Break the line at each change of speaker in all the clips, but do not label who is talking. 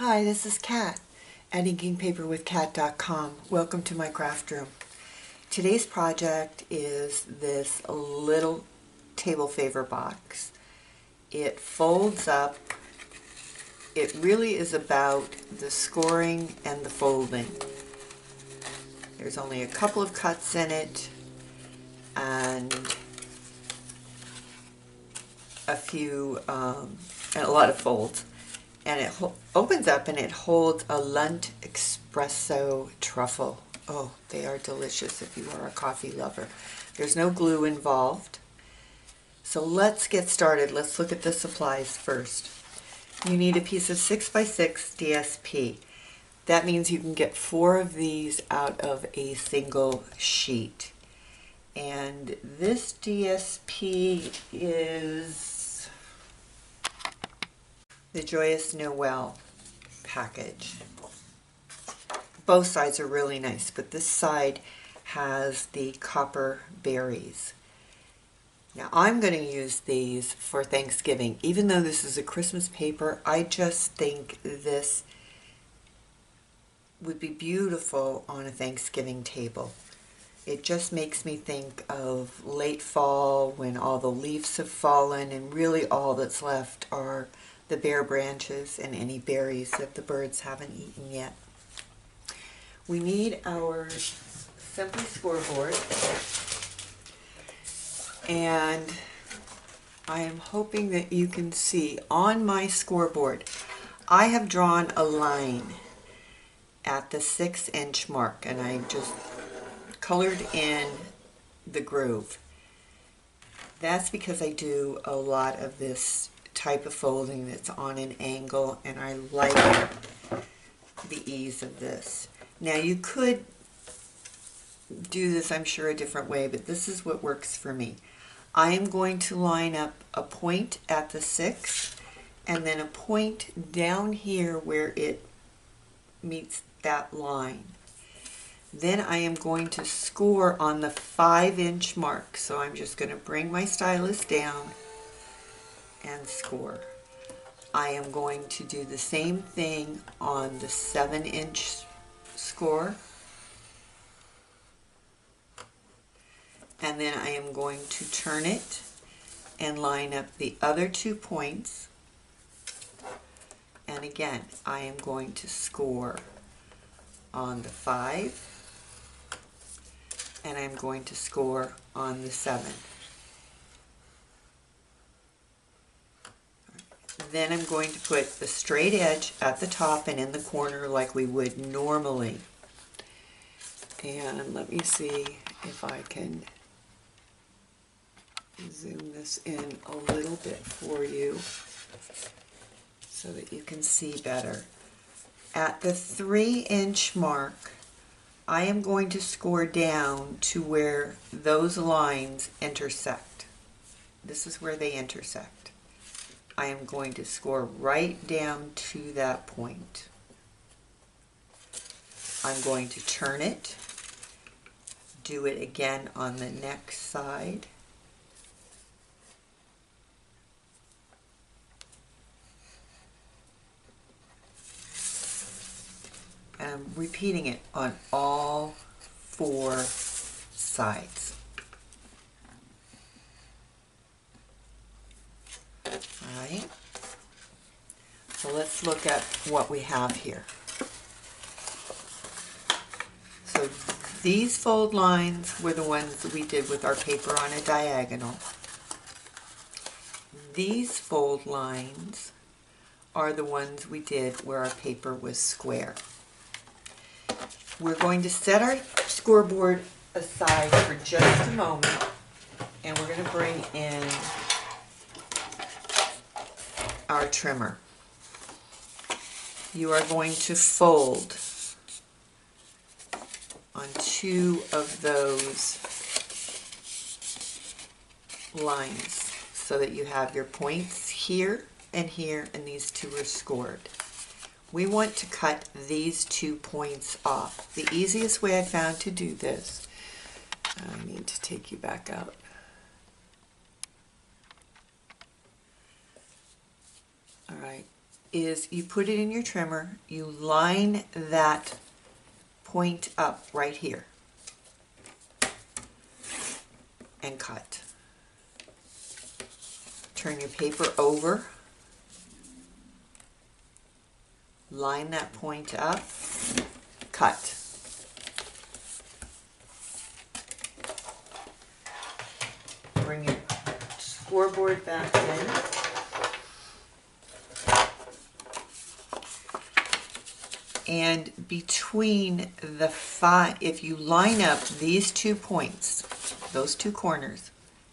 Hi, this is Kat at inkingpaperwithkat.com. Welcome to my craft room. Today's project is this little table favor box. It folds up. It really is about the scoring and the folding. There's only a couple of cuts in it and a lot of folds. And it opens up and it holds a Lunt espresso truffle. Oh, they are delicious if you are a coffee lover. There's no glue involved. So let's get started. Let's look at the supplies first. You need a piece of 6x6 DSP. That means you can get 4 of these out of a single sheet. And this DSP is the Joyous Noel package. Both sides are really nice, but this side has the copper berries. Now I'm going to use these for Thanksgiving. Even though this is a Christmas paper, I just think this would be beautiful on a Thanksgiving table. It just makes me think of late fall when all the leaves have fallen and really all that's left are the bare branches and any berries that the birds haven't eaten yet. We need our Simply scoreboard, and I am hoping that you can see on my scoreboard I have drawn a line at the 6-inch mark, and I just colored in the groove. That's because I do a lot of this type of folding that's on an angle, and I like the ease of this. Now you could do this, I'm sure, a different way, but this is what works for me. I am going to line up a point at the 6 and then a point down here where it meets that line. Then I am going to score on the 5-inch mark. So I'm just going to bring my stylus down and score. I am going to do the same thing on the 7-inch score. And then I am going to turn it and line up the other 2 points. And again, I am going to score on the 5, and I'm going to score on the 7. Then I'm going to put the straight edge at the top and in the corner like we would normally. And let me see if I can zoom this in a little bit for you so that you can see better. At the 3-inch mark, I am going to score down to where those lines intersect. This is where they intersect. I am going to score right down to that point. I'm going to turn it, do it again on the next side. And I'm repeating it on all 4 sides. Alright, so let's look at what we have here. So these fold lines were the ones that we did with our paper on a diagonal. These fold lines are the ones we did where our paper was square. We're going to set our scoreboard aside for just a moment, and we're going to bring in our trimmer. You are going to fold on 2 of those lines so that you have your points here, and these 2 are scored. We want to cut these 2 points off. The easiest way I found to do this, I need to take you back out. All right, is you put it in your trimmer, you line that point up right here and cut. Turn your paper over, line that point up, cut. Bring your scoreboard back in. And between the five, if you line up these 2 points, those 2 corners,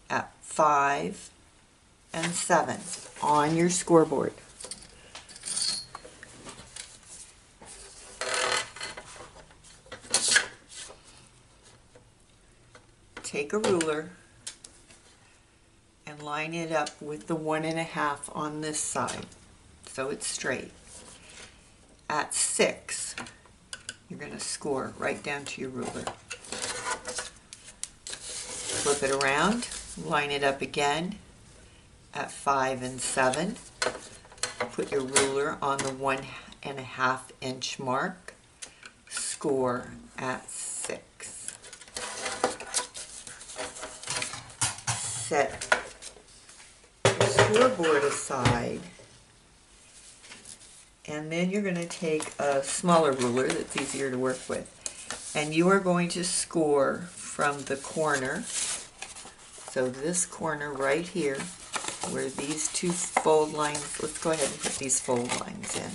at 5 and 7 on your scoreboard, take a ruler and line it up with the 1.5 on this side so it's straight. At 6, you're going to score right down to your ruler. Flip it around, line it up again at 5 and 7. Put your ruler on the 1.5 inch mark. Score at 6. Set your scoreboard aside. And then you're going to take a smaller ruler that's easier to work with. And you are going to score from the corner. So this corner right here, where these 2 fold lines, let's go ahead and put these fold lines in.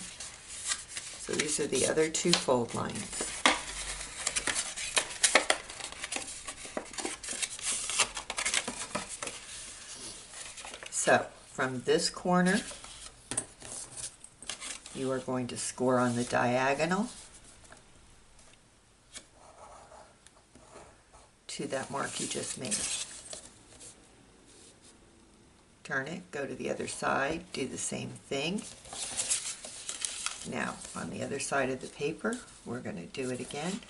So these are the other 2 fold lines. So from this corner, you are going to score on the diagonal to that mark you just made. Turn it, go to the other side, do the same thing. Now, on the other side of the paper, we're going to do it again.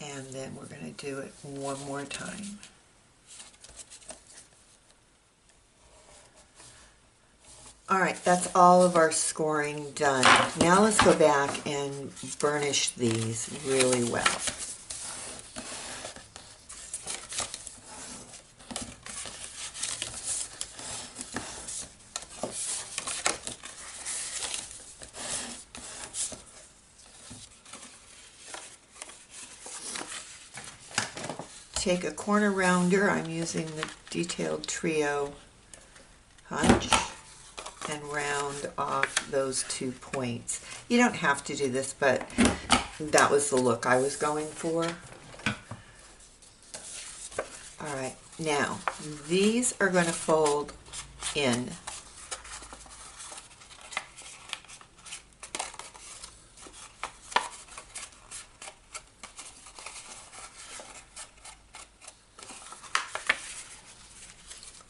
And then we're going to do it one more time. Alright, that's all of our scoring done. Now let's go back and burnish these really well. Take a corner rounder. I'm using the Detailed Trio punch and round off those 2 points. You don't have to do this, but that was the look I was going for. Alright, now these are going to fold in.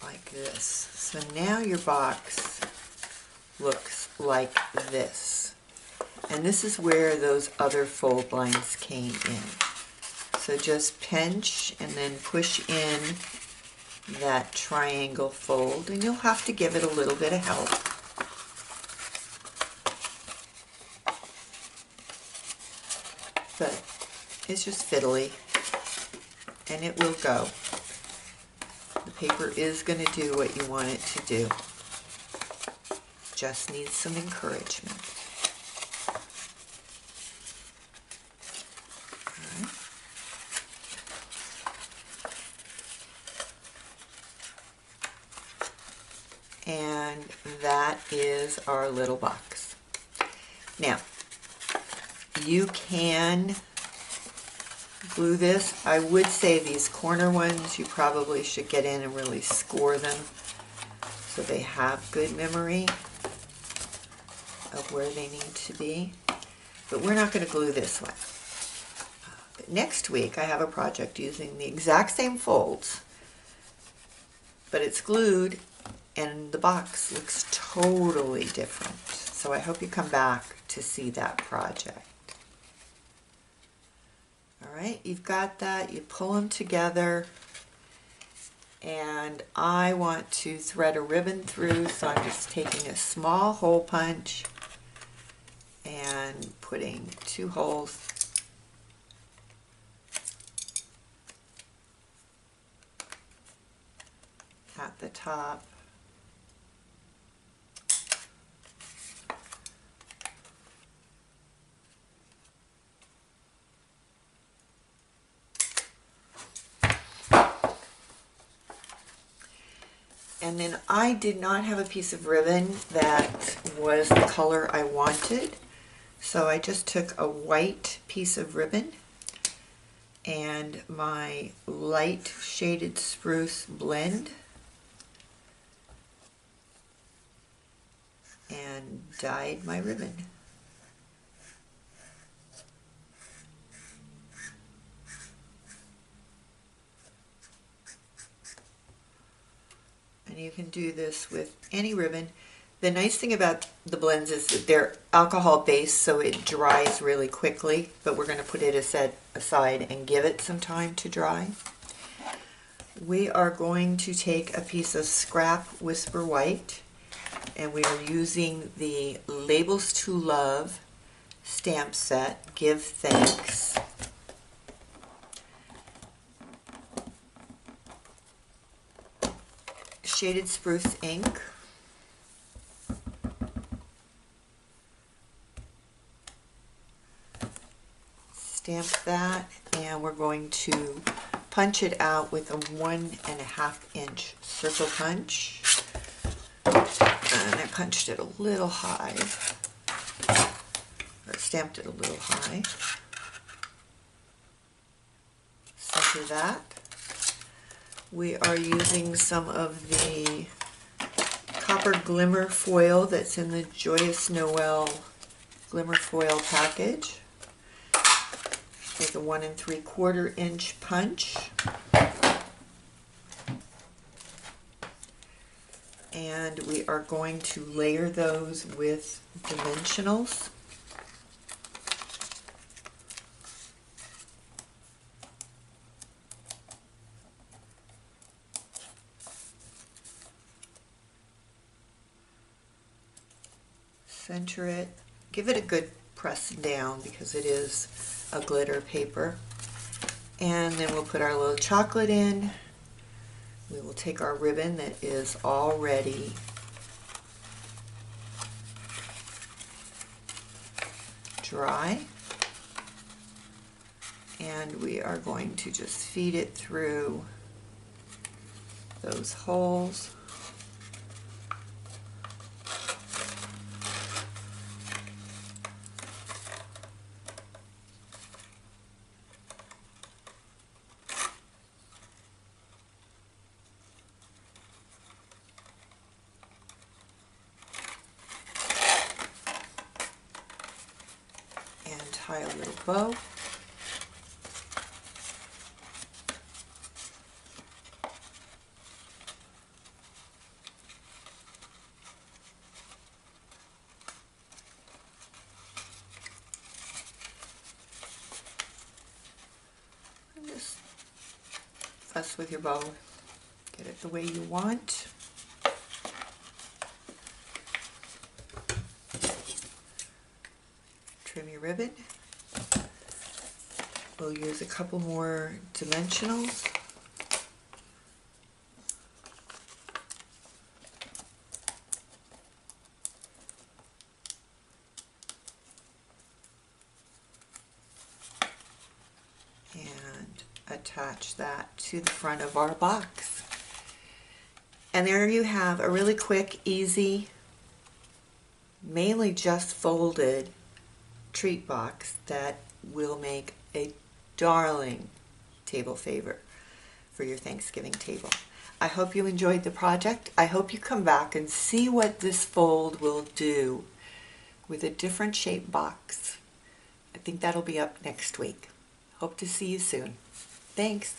Like this. So now your box looks like this. And this is where those other fold lines came in. So just pinch and then push in that triangle fold, and you'll have to give it a little bit of help. But it's just fiddly, and it will go. The paper is going to do what you want it to do. Just needs some encouragement. Right. And that is our little box. Now, you can glue this. I would say these corner ones, you probably should get in and really score them so they have good memory of where they need to be. But we're not going to glue this one. But next week I have a project using the exact same folds, but it's glued and the box looks totally different. So I hope you come back to see that project. All right, you've got that. You pull them together, and I want to thread a ribbon through, so I'm just taking a small hole punch and putting 2 holes at the top. And then I did not have a piece of ribbon that was the color I wanted, so I just took a white piece of ribbon and my light shaded spruce blend and dyed my ribbon. And you can do this with any ribbon. The nice thing about the blends is that they're alcohol based, so it dries really quickly, but we're going to put it aside and give it some time to dry. We are going to take a piece of scrap Whisper White, and we are using the Labels to Love stamp set, Give Thanks. Shaded spruce ink, stamp that, and we're going to punch it out with a 1.5 inch circle punch. And I punched it a little high, or stamped it a little high. Center that. We are using some of the copper glimmer foil that's in the Joyous Noel glimmer foil package with a 1 3/4 inch punch. And we are going to layer those with dimensionals. Center it, give it a good press down because it is a glitter paper. And then we'll put our little chocolate in. We will take our ribbon that is already dry, and we are going to just feed it through those holes. And tie a little bow. And just fuss with your bow. Get it the way you want. Trim your ribbon. We'll use a couple more dimensionals. And attach that to the front of our box. And there you have a really quick, easy, mainly just folded treat box that will make a darling table favor for your Thanksgiving table. I hope you enjoyed the project. I hope you come back and see what this fold will do with a different shaped box. I think that'll be up next week. Hope to see you soon. Thanks.